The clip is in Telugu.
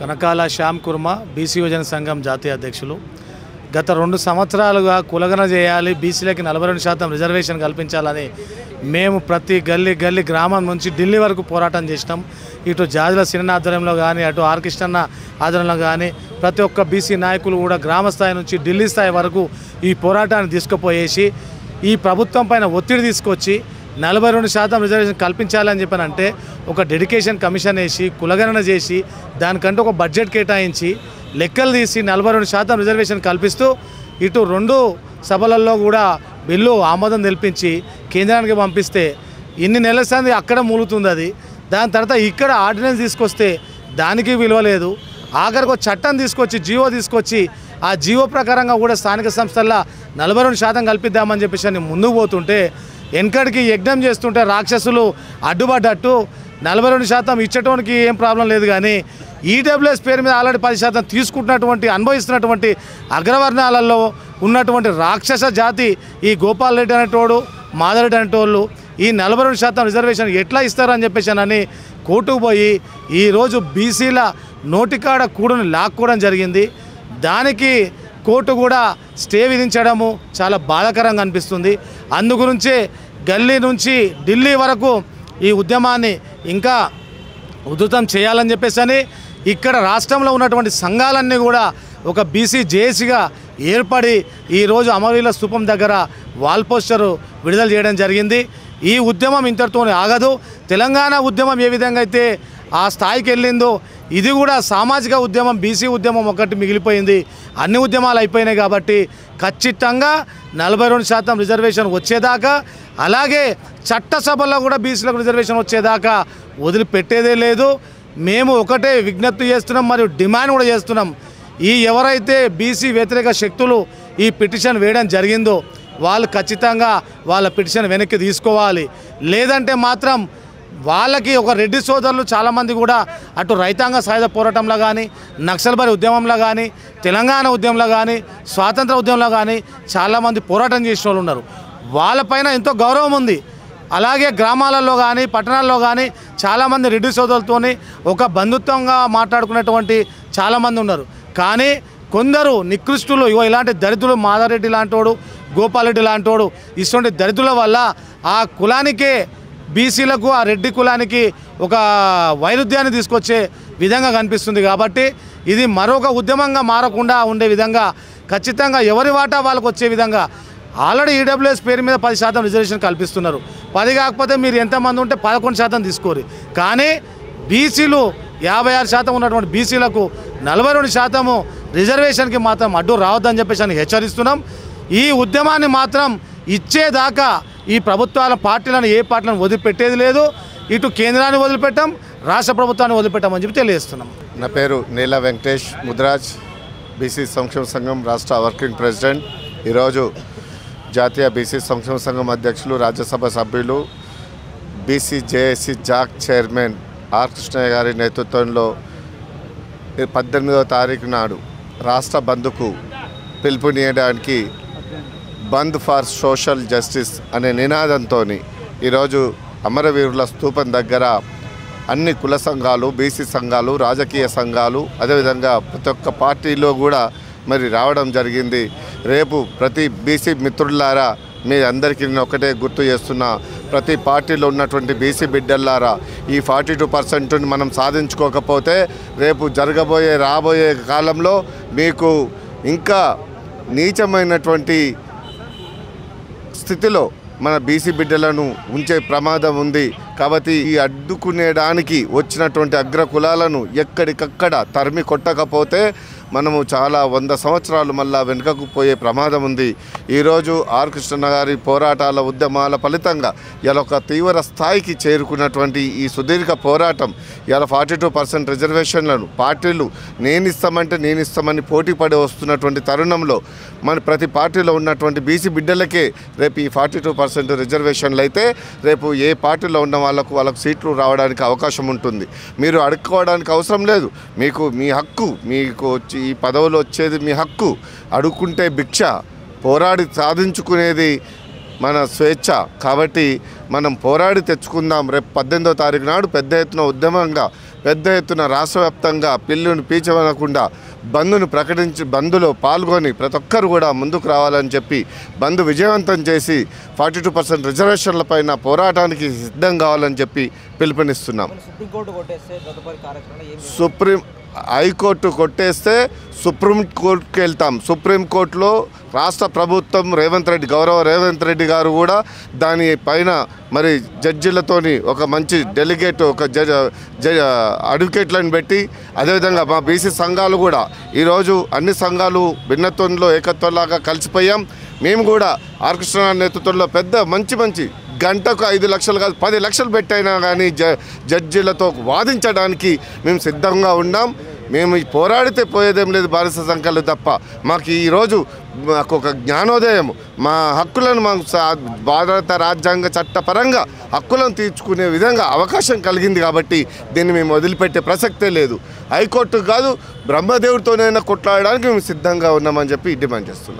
కనకాల శ్యామ్ కుర్మ బీసీ యువజన సంఘం జాతీయ అధ్యక్షులు. గత 2 సంవత్సరాలుగా కులగన చేయాలి, బీసీలకి 42% రిజర్వేషన్ కల్పించాలని మేము ప్రతి గల్లీ గ్రామం నుంచి ఢిల్లీ వరకు పోరాటం చేసినాం. ఇటు జాజుల సినిమా ఆధ్వర్యంలో కానీ, అటు ఆర్ కృష్ణన్న ఆధ్వర్యంలో కానీ ప్రతి ఒక్క బీసీ నాయకులు కూడా గ్రామ స్థాయి నుంచి ఢిల్లీ స్థాయి వరకు ఈ పోరాటాన్ని తీసుకుపోయేసి ఈ ప్రభుత్వం పైన ఒత్తిడి తీసుకొచ్చి 42% రిజర్వేషన్ కల్పించాలని చెప్పానంటే ఒక డెడికేషన్ కమిషన్ వేసి కులగణన చేసి దానికంటే ఒక బడ్జెట్ కేటాయించి లెక్కలు తీసి 42% రిజర్వేషన్ కల్పిస్తూ ఇటు 2 సభలలో కూడా బిల్లు ఆమోదం తెలిపించి కేంద్రానికి పంపిస్తే ఇన్ని నెలల సంది అక్కడ మూలుతుంది. అది దాని తర్వాత ఇక్కడ ఆర్డినెన్స్ తీసుకొస్తే దానికి విలువ లేదు. ఆఖరికి ఒక చట్టం తీసుకొచ్చి జీవో తీసుకొచ్చి ఆ జీవో ప్రకారంగా కూడా స్థానిక సంస్థల్లో 42% కల్పిద్దామని చెప్పేసి ముందుకు పోతుంటే వెనకడికి యజ్ఞం చేస్తుంటే రాక్షసులు అడ్డుపడ్డట్టు 42% ఇచ్చటానికి ఏం ప్రాబ్లం లేదు. కానీ ఈడబ్ల్యూఎస్ పేరు మీద ఆల్రెడీ 10% తీసుకుంటున్నటువంటి అనుభవిస్తున్నటువంటి అగ్రవర్ణాలలో ఉన్నటువంటి రాక్షస జాతి ఈ గోపాల్ రెడ్డి అనేటోడు మాధవరెడ్డి అనేటోళ్ళు ఈ 42% రిజర్వేషన్ ఎట్లా ఇస్తారని చెప్పేసి కోర్టుకు పోయి ఈరోజు బీసీల నోటికాడ కూడని లాక్కోవడం జరిగింది. దానికి కోర్టు కూడా స్టే విధించడము చాలా బాధాకరంగా అనిపిస్తుంది. అందుగురించే గల్లీ నుంచి ఢిల్లీ వరకు ఈ ఉద్యమాన్ని ఇంకా ఉధృతం చేయాలని చెప్పేసి ఇక్కడ రాష్ట్రంలో ఉన్నటువంటి సంఘాలన్నీ కూడా ఒక బీసీ జేఏసీగా ఏర్పడి ఈరోజు అమరవీరుల స్తూపం దగ్గర వాల్ పోస్టరు విడుదల చేయడం జరిగింది. ఈ ఉద్యమం ఇంతటితోనే ఆగదు. తెలంగాణ ఉద్యమం ఏ విధంగా అయితే ఆ స్థాయికి వెళ్ళిందో ఇది కూడా సామాజిక ఉద్యమం, బీసీ ఉద్యమం ఒకటి మిగిలిపోయింది. అన్ని ఉద్యమాలు అయిపోయినాయి కాబట్టి ఖచ్చితంగా 42% రిజర్వేషన్ వచ్చేదాకా, అలాగే చట్టసభల్లో కూడా బీసీలకు రిజర్వేషన్ వచ్చేదాకా వదిలిపెట్టేదే లేదు. మేము ఒకటే విజ్ఞప్తి చేస్తున్నాం, మరియు డిమాండ్ కూడా చేస్తున్నాం. ఈ ఎవరైతే బీసీ వ్యతిరేక శక్తులు ఈ పిటిషన్ వేయడం జరిగిందో వాళ్ళు ఖచ్చితంగా వాళ్ళ పిటిషన్ వెనక్కి తీసుకోవాలి. లేదంటే మాత్రం వాళ్ళకి ఒక రెడ్డి సోదరులు చాలామంది కూడా అటు రైతాంగ సాయుధ పోరాటంలో కానీ, నక్సల్బరీ ఉద్యమంలో కానీ, తెలంగాణ ఉద్యమంలో కానీ, స్వాతంత్ర ఉద్యమంలో కానీ చాలామంది పోరాటం చేసిన వాళ్ళు ఉన్నారు. వాళ్ళపైన ఎంతో గౌరవం ఉంది. అలాగే గ్రామాలలో కానీ పట్టణాల్లో కానీ చాలామంది రెడ్డి సోదరులతోని ఒక బంధుత్వంగా మాట్లాడుకునేటువంటి చాలామంది ఉన్నారు. కానీ కొందరు నికృష్టులు ఇలాంటి దరిద్రులు, మాధవరెడ్డి లాంటోడు, గోపాల్ రెడ్డి లాంటోడు ఇటువంటి దరిద్రుల వల్ల ఆ కులానికే, బీసీలకు, ఆ రెడ్డి కులానికి ఒక వైరుధ్యాన్ని తీసుకొచ్చే విధంగా కనిపిస్తుంది. కాబట్టి ఇది మరొక ఉద్యమంగా మారకుండా ఉండే విధంగా ఖచ్చితంగా ఎవరి వాటా వాళ్ళకు వచ్చే విధంగా ఆల్రెడీ ఈడబ్ల్యూఎస్ పేరు మీద 10% రిజర్వేషన్ కల్పిస్తున్నారు. 10 కాకపోతే మీరు ఎంతమంది ఉంటే 11% తీసుకోరు. కానీ బీసీలు 56% ఉన్నటువంటి బీసీలకు 42% రిజర్వేషన్కి మాత్రం అడ్డు రావద్దని చెప్పేసి హెచ్చరిస్తున్నాం. ఈ ఉద్యమాన్ని మాత్రం ఇచ్చేదాకా ఈ ప్రభుత్వాల పార్టీలను ఏ పార్టీలను వదిలిపెట్టేది లేదు. ఇటు కేంద్రాన్ని వదిలిపెట్టాం, రాష్ట్ర ప్రభుత్వాన్ని వదిలిపెట్టామని చెప్పి తెలియజేస్తున్నాం. నా పేరు నీల వెంకటేష్ ముద్రాజ్, బీసీ సంక్షేమ సంఘం రాష్ట్ర వర్కింగ్ ప్రెసిడెంట్. ఈరోజు జాతీయ బీసీ సంక్షేమ సంఘం అధ్యక్షులు, రాజ్యసభ సభ్యులు, BC JAC JAC chairman R Krishnaiah గారి నేతృత్వంలో 18వ తారీఖు నాడు రాష్ట్ర బంద్కు పిలుపునియడానికి బంద్ ఫర్ సోషల్ జస్టిస్ అనే నినాదంతో ఈరోజు అమరవీరుల స్తూపం దగ్గర అన్ని కుల సంఘాలు, బీసీ సంఘాలు, రాజకీయ సంఘాలు, అదేవిధంగా ప్రతి ఒక్క పార్టీలో కూడా మరి రావడం జరిగింది. రేపు ప్రతి బీసీ మిత్రులారా మీ అందరికీ నేను ఒకటే గుర్తు చేస్తున్నా, ప్రతి పార్టీలో ఉన్నటువంటి బీసీ బిడ్డలారా ఈ 42% మనం సాధించుకోకపోతే రేపు రాబోయే కాలంలో మీకు ఇంకా నీచమైనటువంటి స్థితిలో మన బీసీ బిడ్డలను ఉంచే ప్రమాదం ఉంది. కాబట్టి ఈ అడ్డుకునేడానికి వచ్చినటువంటి అగ్ర కులాలను ఎక్కడికక్కడ తరిమి కొట్టకపోతే మనము చాలా 100 సంవత్సరాలు మళ్ళా వెనుకకు పోయే ప్రమాదం ఉంది. ఈరోజు ఆర్ కృష్ణన్న గారి పోరాటాల ఉద్యమాల ఫలితంగా ఇలా ఒక తీవ్ర స్థాయికి చేరుకున్నటువంటి ఈ సుదీర్ఘ పోరాటం ఇలా 42% రిజర్వేషన్లను పార్టీలు నేనిస్తామని పోటీ పడి వస్తున్నటువంటి తరుణంలో మన ప్రతి పార్టీలో ఉన్నటువంటి బీసీ బిడ్డలకే రేపు ఈ 42% రిజర్వేషన్లు అయితే రేపు ఏ పార్టీలో ఉన్న వాళ్ళకు సీట్లు రావడానికి అవకాశం ఉంటుంది. మీరు అడుక్కోవడానికి అవసరం లేదు. మీకు మీ హక్కు, మీకు ఈ పదవులు వచ్చేది మీ హక్కు. అడుక్కుంటే భిక్ష, పోరాడి సాధించుకునేది మన స్వేచ్ఛ. కాబట్టి మనం పోరాడి తెచ్చుకుందాం. రేపు 18వ తారీఖు నాడు పెద్ద ఎత్తున ఉద్యమంగా పెద్ద ఎత్తున రాష్ట్ర వ్యాప్తంగా పిల్లుని పీచవనకుండా బంద్లో పాల్గొని ప్రతి ఒక్కరు కూడా ముందుకు రావాలని చెప్పి బంద్ విజయవంతం చేసి 42% రిజర్వేషన్లపైన పోరాటానికి సిద్ధం కావాలని చెప్పి పిలుపునిస్తున్నాం. హైకోర్టు కొట్టేస్తే సుప్రీంకోర్టుకి వెళ్తాం. సుప్రీంకోర్టులో రాష్ట్ర ప్రభుత్వం గౌరవ రేవంత్ రెడ్డి గారు కూడా దానిపైన మరి జడ్జిలతోని ఒక మంచి డెలిగేట్ ఒక అడ్వకేట్లను పెట్టి అదేవిధంగా మా బీసీ సంఘాలు కూడా ఈరోజు అన్ని సంఘాలు భిన్నత్వంలో ఏకత్వంలాగా కలిసిపోయాం. మేము కూడా ఆర్ కృష్ణ నేతృత్వంలో పెద్ద మంచి గంటకు 5 లక్షలు కాదు 10 లక్షలు పెట్టైనా కానీ జడ్జిలతో వాదించడానికి మేము సిద్ధంగా ఉన్నాం. మేము పోరాడితే పోయేదేం లేదు బానిస సంఖ్యలు తప్ప. మాకు ఈరోజు మాకు ఒక జ్ఞానోదయం, మా హక్కులను మాకు భారత రాజ్యాంగ చట్టపరంగా హక్కులను తీర్చుకునే విధంగా అవకాశం కలిగింది కాబట్టి దీన్ని మేము వదిలిపెట్టే ప్రసక్తే లేదు. హైకోర్టు కాదు బ్రహ్మదేవుడితోనైనా కొట్లాడడానికి మేము సిద్ధంగా ఉన్నామని చెప్పి డిమాండ్ చేస్తున్నాం.